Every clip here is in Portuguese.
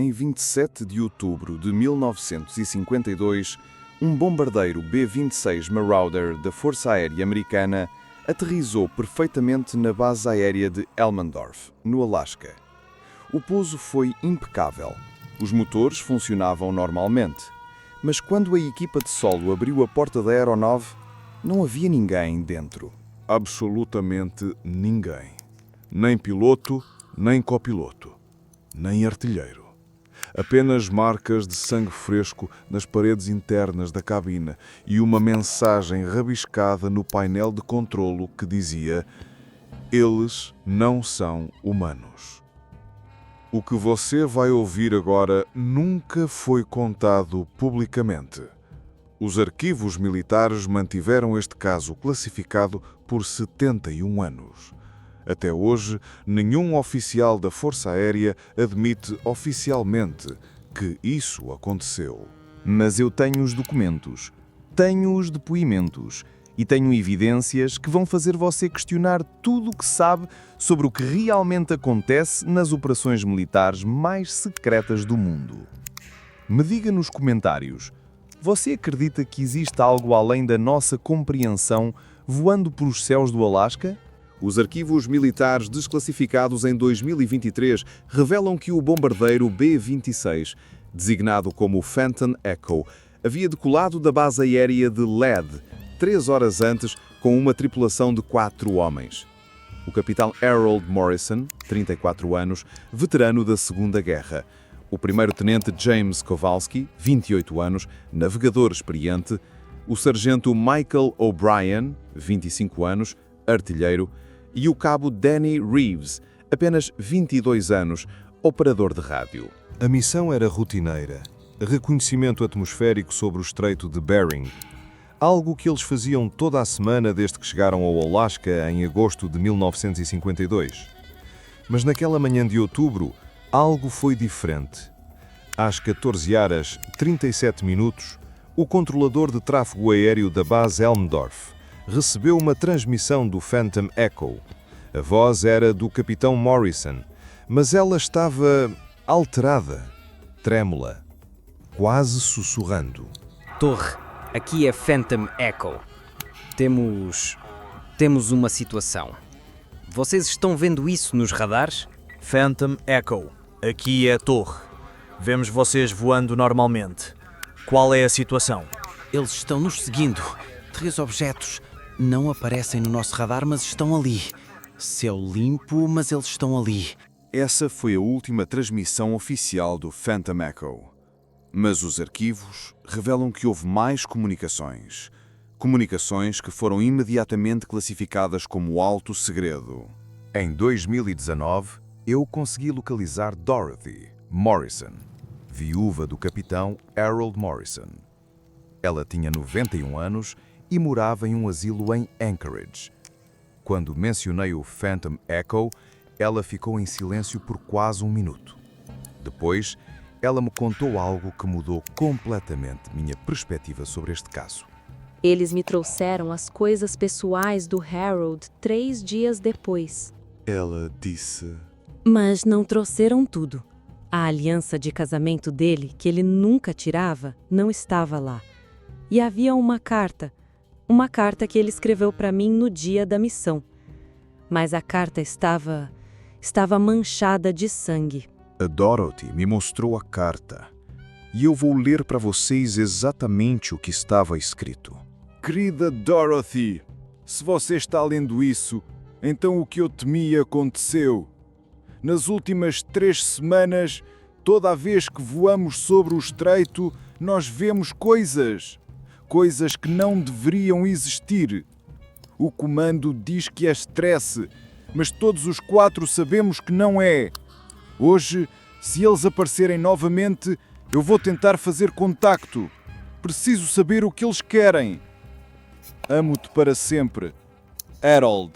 em 27 de outubro de 1952, um bombardeiro B-26 Marauder da Força Aérea Americana aterrissou perfeitamente na base aérea de Elmendorf, no Alasca. O pouso foi impecável. Os motores funcionavam normalmente. Mas quando a equipa de solo abriu a porta da aeronave, não havia ninguém dentro. Absolutamente ninguém. Nem piloto, nem copiloto, nem artilheiro. Apenas marcas de sangue fresco nas paredes internas da cabine e uma mensagem rabiscada no painel de controlo que dizia: "Eles não são humanos." O que você vai ouvir agora nunca foi contado publicamente. Os arquivos militares mantiveram este caso classificado por 71 anos. Até hoje, nenhum oficial da Força Aérea admite oficialmente que isso aconteceu. Mas eu tenho os documentos, tenho os depoimentos e tenho evidências que vão fazer você questionar tudo o que sabe sobre o que realmente acontece nas operações militares mais secretas do mundo. Me diga nos comentários, você acredita que existe algo além da nossa compreensão voando pelos céus do Alasca? Os arquivos militares desclassificados em 2023 revelam que o bombardeiro B-26, designado como Phantom Echo, havia decolado da base aérea de Led 3 horas antes com uma tripulação de 4 homens. O capitão Harold Morrison, 34 anos, veterano da Segunda Guerra. O primeiro-tenente James Kowalski, 28 anos, navegador experiente. O sargento Michael O'Brien, 25 anos, artilheiro. E o cabo Danny Reeves, apenas 22 anos, operador de rádio. A missão era rotineira. Reconhecimento atmosférico sobre o Estreito de Bering. Algo que eles faziam toda a semana desde que chegaram ao Alasca em agosto de 1952. Mas naquela manhã de outubro, algo foi diferente. Às 14h37, o controlador de tráfego aéreo da base Elmendorf recebeu uma transmissão do Phantom Echo. A voz era do capitão Morrison, mas ela estava alterada, trêmula, quase sussurrando. Torre, aqui é Phantom Echo. Temos uma situação. Vocês estão vendo isso nos radares? Phantom Echo, aqui é a torre. Vemos vocês voando normalmente. Qual é a situação? Eles estão nos seguindo. 3 objetos. Não aparecem no nosso radar, mas estão ali. Céu limpo, mas eles estão ali. Essa foi a última transmissão oficial do Phantom Echo. Mas os arquivos revelam que houve mais comunicações. Comunicações que foram imediatamente classificadas como alto segredo. Em 2019, eu consegui localizar Dorothy Morrison, viúva do capitão Harold Morrison. Ela tinha 91 anos e morava em um asilo em Anchorage. Quando mencionei o Phantom Echo, ela ficou em silêncio por quase 1 minuto. Depois, ela me contou algo que mudou completamente minha perspectiva sobre este caso. Eles me trouxeram as coisas pessoais do Harold 3 dias depois. Ela disse: Mas não trouxeram tudo. A aliança de casamento dele, que ele nunca tirava, não estava lá. E havia uma carta que ele escreveu para mim no dia da missão. Mas a carta estava manchada de sangue. A Dorothy me mostrou a carta e eu vou ler para vocês exatamente o que estava escrito. Querida Dorothy, se você está lendo isso, então o que eu temia aconteceu. Nas últimas 3 semanas, toda a vez que voamos sobre o estreito, nós vemos coisas que não deveriam existir. O comando diz que é stress, mas todos os 4 sabemos que não é. Hoje, se eles aparecerem novamente, eu vou tentar fazer contacto. Preciso saber o que eles querem. Amo-te para sempre. Harold.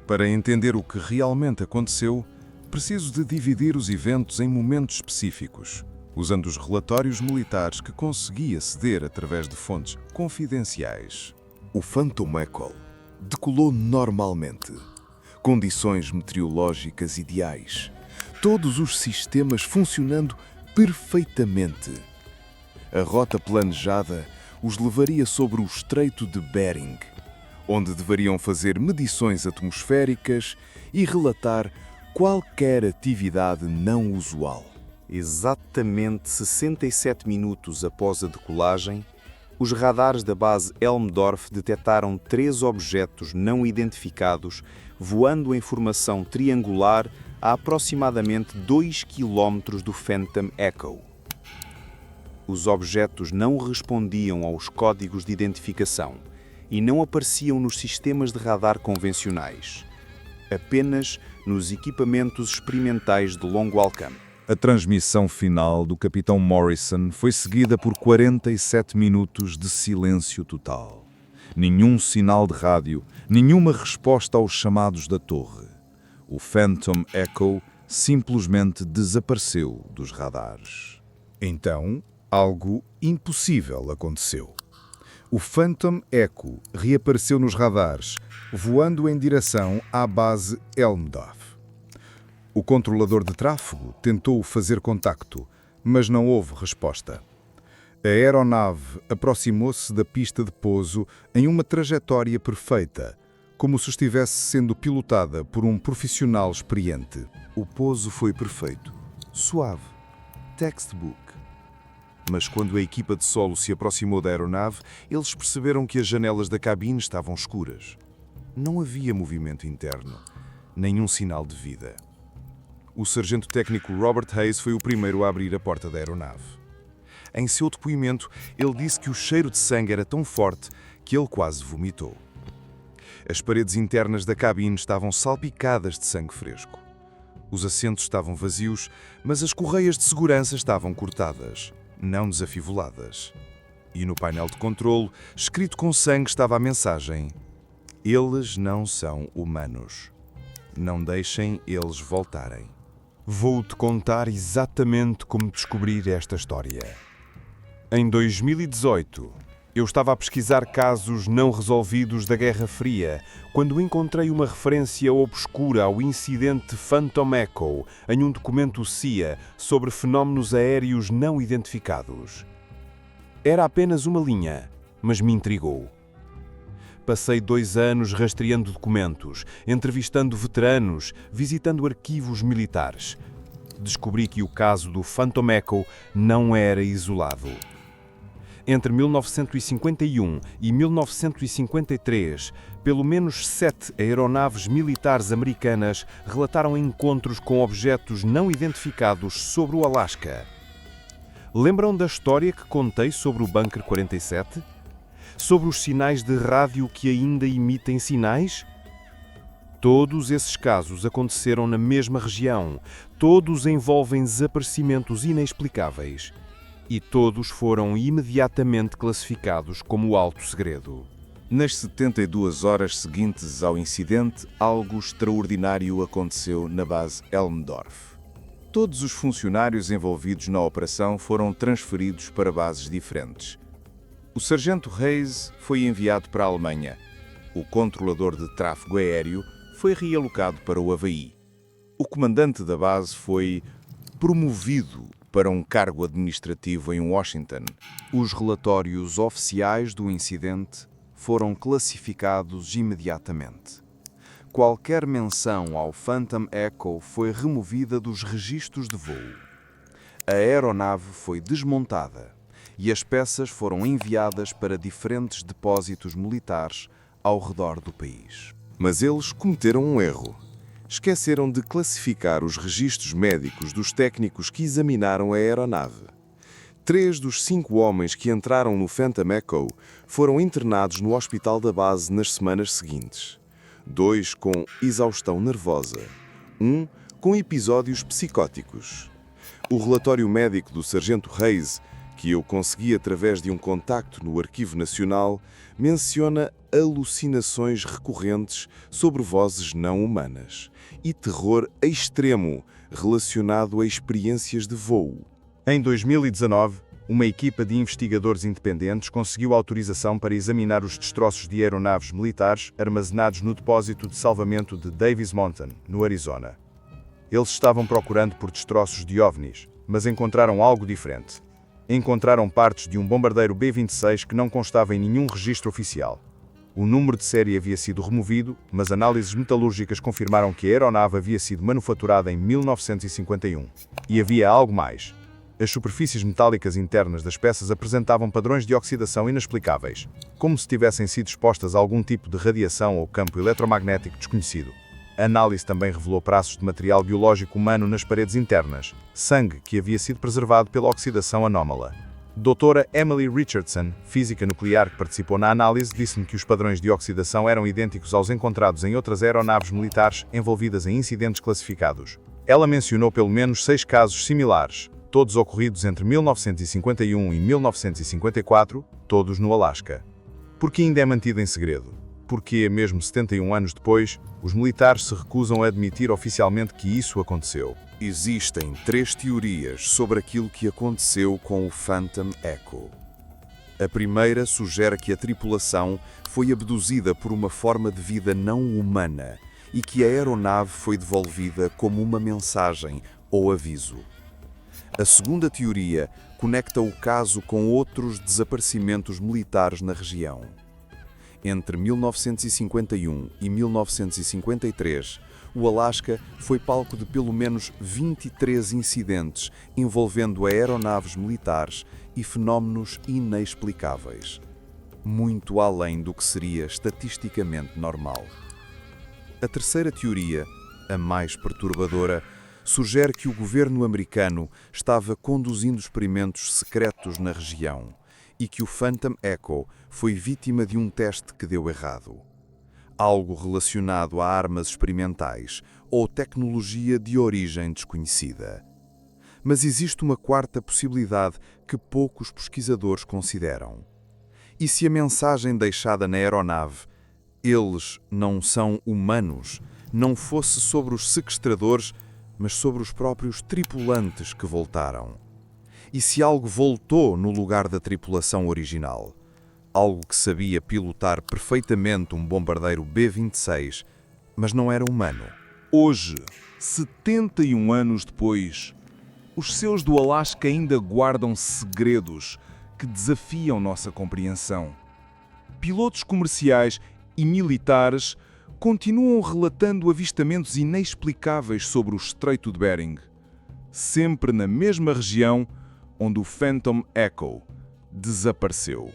Para entender o que realmente aconteceu, preciso de dividir os eventos em momentos específicos, usando os relatórios militares que consegui aceder através de fontes confidenciais. O Phantom Echo decolou normalmente. Condições meteorológicas ideais. Todos os sistemas funcionando perfeitamente. A rota planejada os levaria sobre o Estreito de Bering, onde deveriam fazer medições atmosféricas e relatar qualquer atividade não usual. Exatamente 67 minutos após a decolagem, os radares da base Elmdorf detectaram 3 objetos não identificados voando em formação triangular a aproximadamente 2 km do Phantom Echo. Os objetos não respondiam aos códigos de identificação e não apareciam nos sistemas de radar convencionais, apenas nos equipamentos experimentais de longo alcance. A transmissão final do Capitão Morrison foi seguida por 47 minutos de silêncio total. Nenhum sinal de rádio, nenhuma resposta aos chamados da torre. O Phantom Echo simplesmente desapareceu dos radares. Então, algo impossível aconteceu. O Phantom Echo reapareceu nos radares, voando em direção à base Elmdorf. O controlador de tráfego tentou fazer contacto, mas não houve resposta. A aeronave aproximou-se da pista de pouso em uma trajetória perfeita, como se estivesse sendo pilotada por um profissional experiente. O pouso foi perfeito, suave, textbook. Mas quando a equipa de solo se aproximou da aeronave, eles perceberam que as janelas da cabine estavam escuras. Não havia movimento interno, nenhum sinal de vida. O sargento técnico Robert Hayes foi o primeiro a abrir a porta da aeronave. Em seu depoimento, ele disse que o cheiro de sangue era tão forte que ele quase vomitou. As paredes internas da cabine estavam salpicadas de sangue fresco. Os assentos estavam vazios, mas as correias de segurança estavam cortadas, não desafivoladas. E no painel de controlo, escrito com sangue, estava a mensagem: "Eles não são humanos. Não deixem eles voltarem." Vou-te contar exatamente como descobrir esta história. Em 2018, eu estava a pesquisar casos não resolvidos da Guerra Fria, quando encontrei uma referência obscura ao incidente Phantom Echo em um documento CIA sobre fenómenos aéreos não identificados. Era apenas uma linha, mas me intrigou. Passei 2 anos rastreando documentos, entrevistando veteranos, visitando arquivos militares. Descobri que o caso do Phantom Echo não era isolado. Entre 1951 e 1953, pelo menos 7 aeronaves militares americanas relataram encontros com objetos não identificados sobre o Alasca. Lembram da história que contei sobre o Bunker 47? Sobre os sinais de rádio que ainda emitem sinais? Todos esses casos aconteceram na mesma região, todos envolvem desaparecimentos inexplicáveis e todos foram imediatamente classificados como alto segredo. Nas 72 horas seguintes ao incidente, algo extraordinário aconteceu na base Elmdorf. Todos os funcionários envolvidos na operação foram transferidos para bases diferentes. O sargento Hayes foi enviado para a Alemanha. O controlador de tráfego aéreo foi realocado para o Havaí. O comandante da base foi promovido para um cargo administrativo em Washington. Os relatórios oficiais do incidente foram classificados imediatamente. Qualquer menção ao Phantom Echo foi removida dos registros de voo. A aeronave foi desmontada e as peças foram enviadas para diferentes depósitos militares ao redor do país. Mas eles cometeram um erro. Esqueceram de classificar os registros médicos dos técnicos que examinaram a aeronave. 3 dos 5 homens que entraram no Phantom Echo foram internados no hospital da base nas semanas seguintes. 2 com exaustão nervosa. 1 com episódios psicóticos. O relatório médico do sargento Hayes, que eu consegui através de um contacto no Arquivo Nacional, menciona alucinações recorrentes sobre vozes não humanas e terror extremo relacionado a experiências de voo. Em 2019, uma equipa de investigadores independentes conseguiu autorização para examinar os destroços de aeronaves militares armazenados no depósito de salvamento de Davis Mountain, no Arizona. Eles estavam procurando por destroços de OVNIs, mas encontraram algo diferente. Encontraram partes de um bombardeiro B-26 que não constava em nenhum registro oficial. O número de série havia sido removido, mas análises metalúrgicas confirmaram que a aeronave havia sido manufaturada em 1951. E havia algo mais. As superfícies metálicas internas das peças apresentavam padrões de oxidação inexplicáveis, como se tivessem sido expostas a algum tipo de radiação ou campo eletromagnético desconhecido. A análise também revelou traços de material biológico humano nas paredes internas, sangue que havia sido preservado pela oxidação anómala. Doutora Emily Richardson, física nuclear que participou na análise, disse-me que os padrões de oxidação eram idênticos aos encontrados em outras aeronaves militares envolvidas em incidentes classificados. Ela mencionou pelo menos 6 casos similares, todos ocorridos entre 1951 e 1954, todos no Alasca. Por que ainda é mantido em segredo? Porque, mesmo 71 anos depois, os militares se recusam a admitir oficialmente que isso aconteceu. Existem 3 teorias sobre aquilo que aconteceu com o Phantom Echo. A primeira sugere que a tripulação foi abduzida por uma forma de vida não humana e que a aeronave foi devolvida como uma mensagem ou aviso. A segunda teoria conecta o caso com outros desaparecimentos militares na região. Entre 1951 e 1953, o Alasca foi palco de pelo menos 23 incidentes envolvendo aeronaves militares e fenómenos inexplicáveis, muito além do que seria estatisticamente normal. A terceira teoria, a mais perturbadora, sugere que o governo americano estava conduzindo experimentos secretos na região e que o Phantom Echo foi vítima de um teste que deu errado. Algo relacionado a armas experimentais ou tecnologia de origem desconhecida. Mas existe uma quarta possibilidade que poucos pesquisadores consideram. E se a mensagem deixada na aeronave, eles não são humanos, não fosse sobre os sequestradores, mas sobre os próprios tripulantes que voltaram? E se algo voltou no lugar da tripulação original? Algo que sabia pilotar perfeitamente um bombardeiro B-26, mas não era humano. Hoje, 71 anos depois, os céus do Alasca ainda guardam segredos que desafiam nossa compreensão. Pilotos comerciais e militares continuam relatando avistamentos inexplicáveis sobre o Estreito de Bering, sempre na mesma região onde o Phantom Echo desapareceu.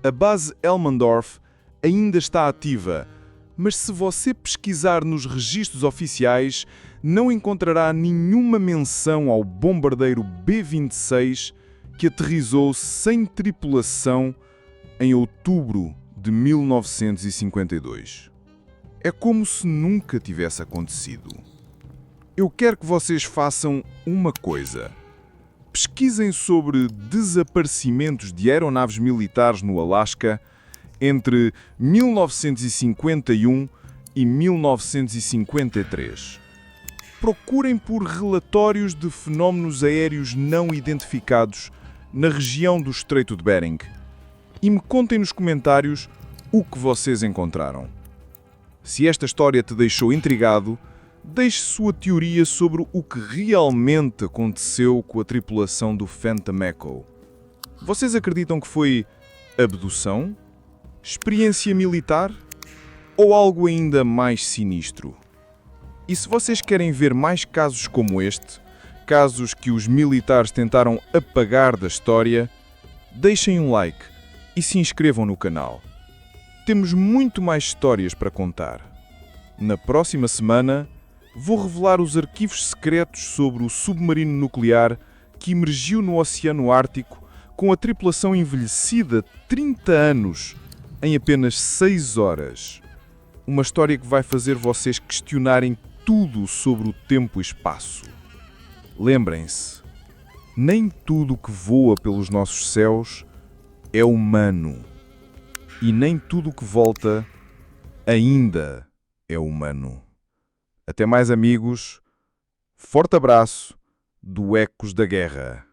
A base Elmendorf ainda está ativa, mas se você pesquisar nos registros oficiais, não encontrará nenhuma menção ao bombardeiro B-26 que aterrissou sem tripulação em outubro de 1952. É como se nunca tivesse acontecido. Eu quero que vocês façam uma coisa. Pesquisem sobre desaparecimentos de aeronaves militares no Alasca entre 1951 e 1953. Procurem por relatórios de fenómenos aéreos não identificados na região do Estreito de Bering e me contem nos comentários o que vocês encontraram. Se esta história te deixou intrigado, deixe sua teoria sobre o que realmente aconteceu com a tripulação do Phantom Echo. Vocês acreditam que foi abdução, experiência militar ou algo ainda mais sinistro? E se vocês querem ver mais casos como este, casos que os militares tentaram apagar da história, deixem um like e se inscrevam no canal. Temos muito mais histórias para contar. Na próxima semana, vou revelar os arquivos secretos sobre o submarino nuclear que emergiu no Oceano Ártico com a tripulação envelhecida 30 anos em apenas 6 horas. Uma história que vai fazer vocês questionarem tudo sobre o tempo e espaço. Lembrem-se, nem tudo que voa pelos nossos céus é humano. E nem tudo que volta ainda é humano. Até mais, amigos. Forte abraço do Ecos da Guerra.